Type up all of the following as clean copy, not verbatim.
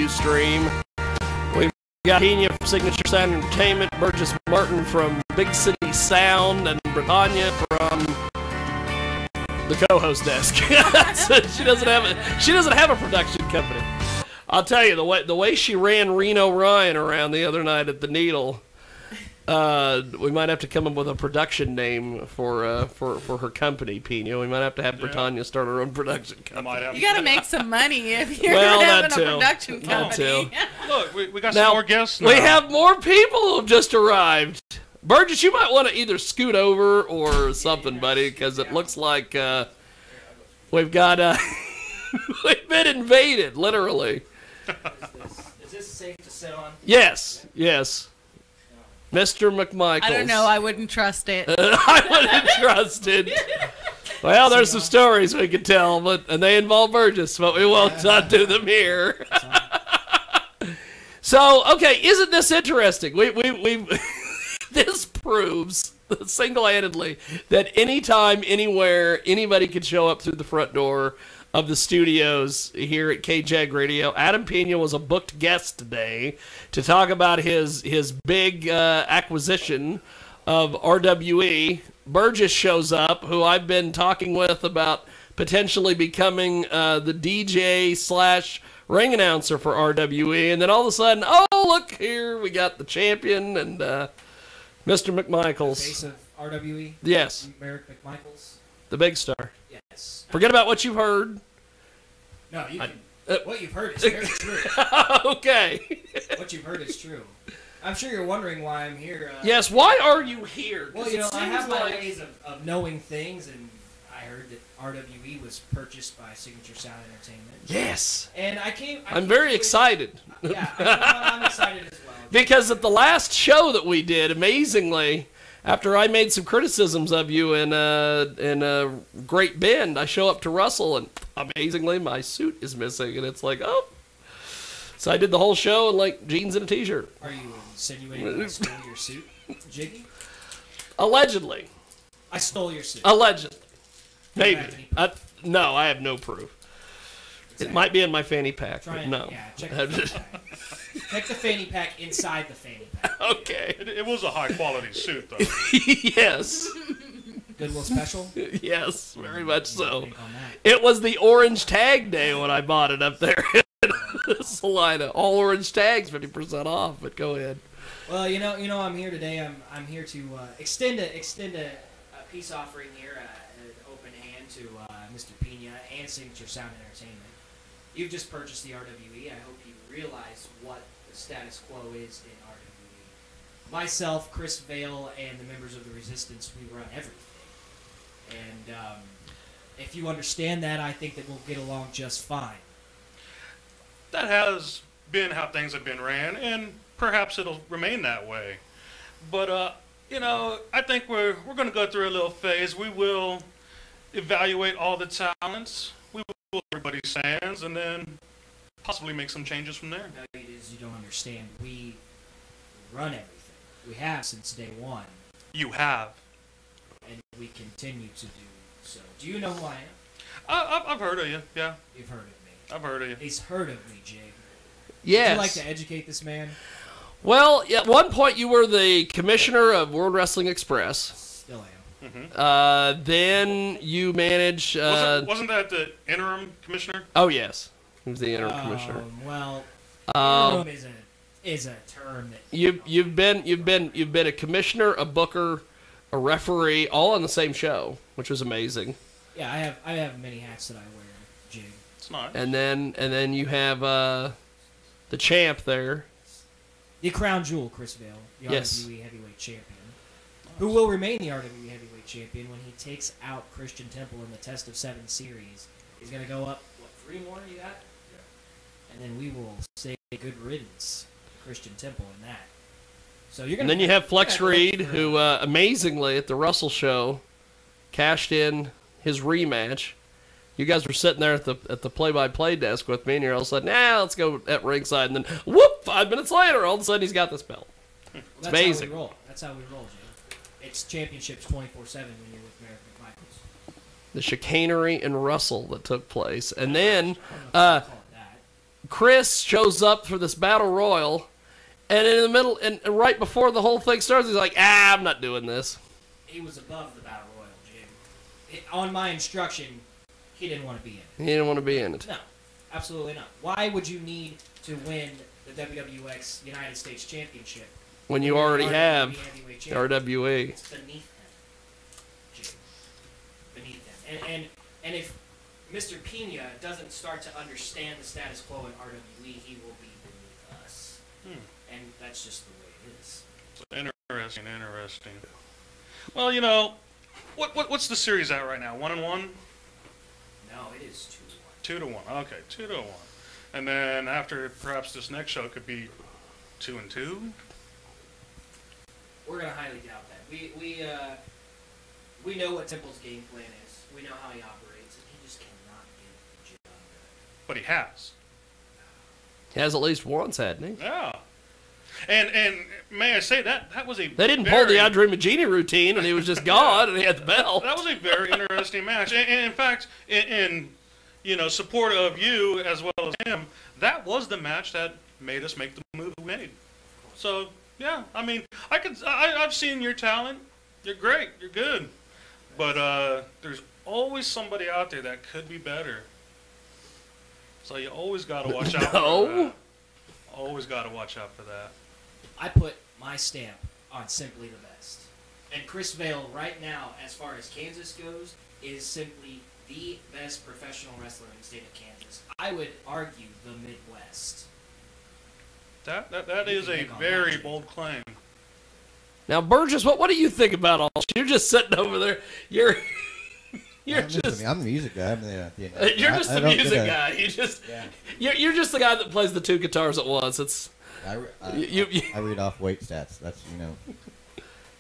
Ustream. We've got Pena from Signature Sound Entertainment, Burgess Martin from Big City Sound, and Britannia from the co-host desk. she doesn't have a production company. I'll tell you, the way she ran Reno Ryan around the other night at the Needle, we might have to come up with a production name for her company, Pena. We might have to have Britannia start her own production company. You got to make some money if you're having a production company. Look, we got some more guests now. We have more people who have just arrived. Burgess, you might want to either scoot over or something, buddy, because it looks like we've got we've been invaded, literally. Is this safe to sit on? Yes. Mr. McMichaels. I don't know. I wouldn't trust it. I wouldn't trust it. Well, there's some stories we could tell, and they involve Burgess, but we won't do them here. So, okay, isn't this interesting? We this proves single-handedly that anytime, anywhere, anybody can show up through the front door of the studios here at KJAG Radio. Adam Pena was a booked guest today to talk about his big acquisition of RWE. Burgess shows up, who I've been talking with about potentially becoming the DJ / ring announcer for RWE, and then all of a sudden, oh, look here, we got the champion and Mr. McMichaels. The face of RWE? Yes. Merrick McMichaels? The big star. Yes. Forget about what you've heard. No, what you've heard is very true. Okay. What you've heard is true. I'm sure you're wondering why I'm here. Yes, why are you here? Well, I have my ways of knowing things, and I heard that RWE was purchased by Signature Sound Entertainment. Yes. And I'm very excited. Yeah, I'm excited as well. Because at the last show that we did, amazingly, after I made some criticisms of you in Great Bend, I show up to Russell, and amazingly, my suit is missing, and it's like, oh. So I did the whole show in, like, jeans and a T-shirt. Are you insinuating I stole your suit, Jiggy? Allegedly. I stole your suit. Allegedly. Maybe. No, I have no proof. Exactly. It might be in my fanny pack, but no. Yeah, check the fanny pack. Check the fanny pack inside the fanny pack. Okay. It was a high-quality suit, though. Yes. Goodwill Special? Yes, very much so. It was the orange tag day when I bought it up there in Salina. All orange tags, 50% off, but go ahead. Well, you know, I'm here today. I'm here to extend a peace offering here, an open hand to Mr. Pena and Signature Sound Entertainment. You've just purchased the RWE. I hope you realize what the status quo is in RWE. Myself, Chris Vale, and the members of the Resistance, we run everything. And if you understand that, I think that we'll get along just fine. That has been how things have been ran, and perhaps it'll remain that way. But, I think we're going to go through a little phase. We will evaluate all the talents. We will everybody's stands, and then possibly make some changes from there. No, it is you don't understand. We run everything. We have since day one. You have. And we continue to do so. Do you know who I am? I've heard of you, yeah. You've heard of me. I've heard of you. He's heard of me, Jig. Yes. Would you like to educate this man? Well, at one point you were the commissioner of World Wrestling Express. Still am. Mm-hmm. Then you managed... wasn't that the interim commissioner? Oh, yes. He was the interim commissioner. Well, interim is a term that... You've been a commissioner, a booker, a referee, all on the same show, which was amazing. Yeah, I have many hats that I wear, Jig. It's nice. And then you have the champ there. The crown jewel, Chris Vale, the yes. RWE heavyweight champion, who will remain the RWE heavyweight champion when he takes out Christian Temple in the Test of 7 series. He's going to go up, 3 more you got? Yeah. And then we will say good riddance to Christian Temple in that. So you're gonna. And then you have Flex Reed, who amazingly at the Russell show cashed in his rematch. You guys were sitting there at the play-by-play desk with me, and you're all of a sudden, let's go at ringside, and then whoop, 5 minutes later, all of a sudden he's got this belt. It's amazing. That's how we roll, Jay. It's championships 24/7 when you're with Merrick McMichaels. The chicanery in Russell that took place, and then Chris shows up for this battle royal, and in the middle, and right before the whole thing starts, he's like, I'm not doing this. He was above the battle royal, Jim. On my instruction, he didn't want to be in it. He didn't want to be in it. No, absolutely not. Why would you need to win the WWX United States Championship when you already have the RWE? It's beneath him, Jim. Beneath him. And if Mr. Pena doesn't start to understand the status quo in RWE, he will be beneath us. And that's just the way it is. Interesting. Well, you know, what's the series at right now? 1-1? No, it is 2-1. 2-1. Okay, 2-1. And then after perhaps this next show, it could be 2-2. We're gonna highly doubt that. We know what Temple's game plan is. We know how he operates, and he just cannot get the job done. But he has. He has at least once, hadn't he? Yeah. And may I say that was a They didn't pull the Andre Magini routine, and he was just gone, and he had the belt. That was a very interesting match. And in fact, in support of you as well as him, that was the match that made us make the move we made. So yeah, I mean, I've seen your talent. You're great. You're good. But there's always somebody out there that could be better. So you always got to watch out for that. Always got to watch out for that. I put my stamp on simply the best. And Chris Vail right now, as far as Kansas goes, is simply the best professional wrestler in the state of Kansas. I would argue the Midwest. That is a very bold claim. Now, Burgess, what do you think about all this? You're just sitting over there. You're I'm the music guy. You're just the music guy. You're just the guy that plays the two guitars at once. I read off weight stats. That's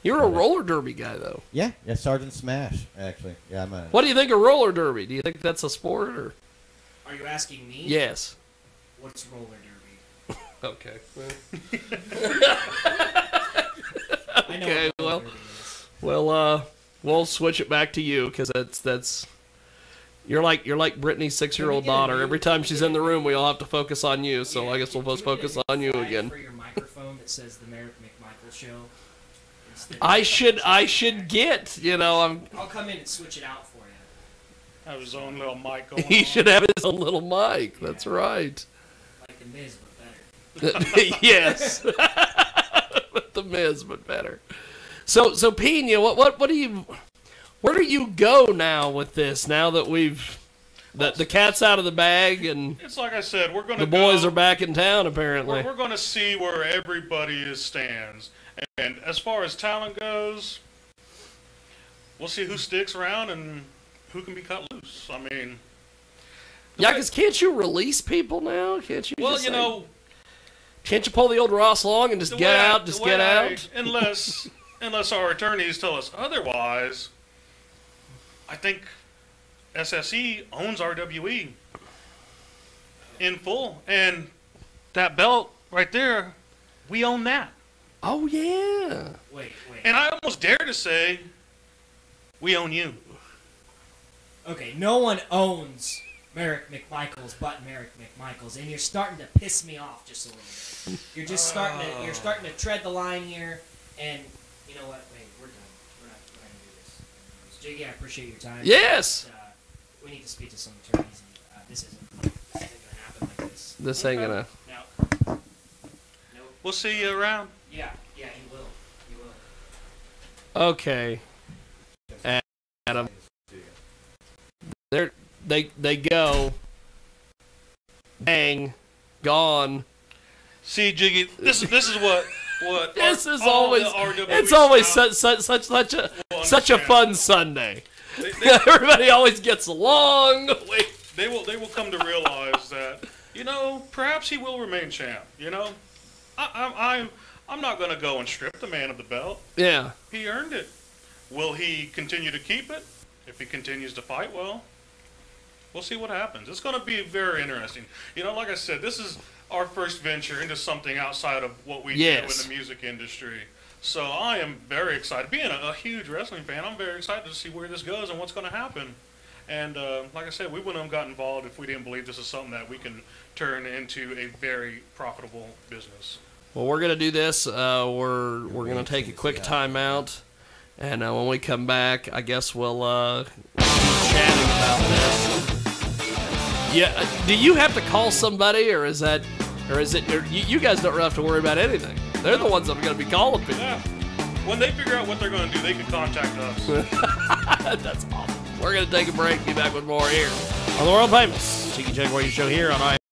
You're a roller derby guy, though. Yeah, Sergeant Smash, actually. Yeah, I'm a. What do you think of roller derby? Do you think that's a sport, or? Are you asking me? Yes. What's roller derby? Okay. Okay. Well, we'll switch it back to you because that's. You're like Brittany's 6-year-old daughter. Every time she's in the room, we all have to focus on you. So I guess we'll both focus on you again. For your microphone that says the Merrick McMichael Show. I should get. I'll come in and switch it out for you. Have his own little mic going He on. should have his own little mic. Yeah. That's right. Like the Miz, but better. Yes. The Miz, but better. So Pena, what do you? Where do you go now with this? Now that the cat's out of the bag and it's like I said, the boys are back in town. Apparently, we're going to see where everybody stands, and as far as talent goes, we'll see who sticks around and who can be cut loose. I mean, yeah, because can't you release people now? Can't you? Well, can't you pull the old Ross Long and just get out? Unless our attorneys tell us otherwise. I think SSE owns RWE in full, and that belt right there, we own that. Oh yeah. Wait. And I almost dare to say, we own you. Okay, no one owns Merrick McMichaels but Merrick McMichaels, and you're starting to piss me off just a little bit. You're just starting to tread the line here, and you know what? Wait, we're done. We're not going to do this. Jiggy, I appreciate your time. Yes. We need to speak to some attorneys. This isn't going to happen like this. This ain't gonna. No. Nope. We'll see you around. Yeah, you will. You will. Okay. Adam. They go. Bang. Gone. See, Jiggy, this is what this is always it's always such a fun Sunday. Everybody always gets along. They will come to realize that perhaps he will remain champ. I'm not going to go and strip the man of the belt. Yeah, he earned it. Will he continue to keep it? If he continues to fight well, we'll see what happens. It's going to be very interesting. Like I said, this is our first venture into something outside of what we do in the music industry. So I am very excited. Being a huge wrestling fan, I'm very excited to see where this goes and what's going to happen. And like I said, we wouldn't have got involved if we didn't believe this is something that we can turn into a very profitable business. Well, we're gonna do this. We're gonna take a quick timeout, and when we come back, I guess we'll keep chatting about this. Yeah. Do you have to call somebody, or is it? Or you guys don't have to worry about anything? They're the ones that are gonna be calling people. Yeah. When they figure out what they're gonna do, they can contact us. That's awesome. We're gonna take a break. Be back with more here on the world famous Jiggy Jaguar show here on